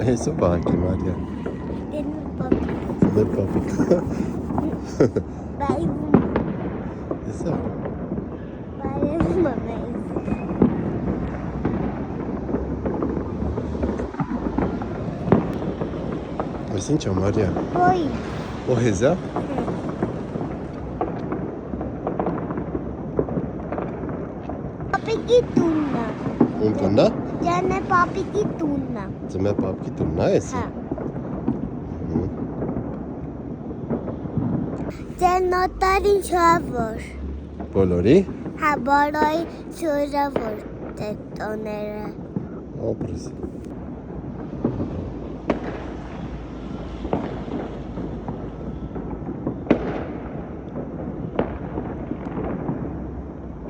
Eso banchi, Maria. Del papito. Eso. Assim, tchau, Maria. Oi. O Reza? Papi की तुलना Un tunna? जाने पापी की तुलना Să mea papki tunna esi. हाँ Cenotari çavur Բոլորի? Habaroi çavur Tetonere Օպրես։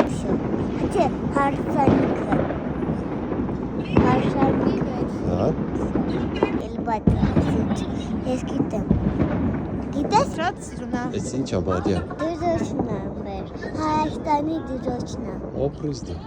Hadi harfaniքը Harfaniքը Հա։ Elbette Ես գիտեմ Գիտես Շատ սիրուն է։ Էս ինչ է, Maria։ Դրոշն է մեր Հայաստանի դրոշն է Օպրեսն է։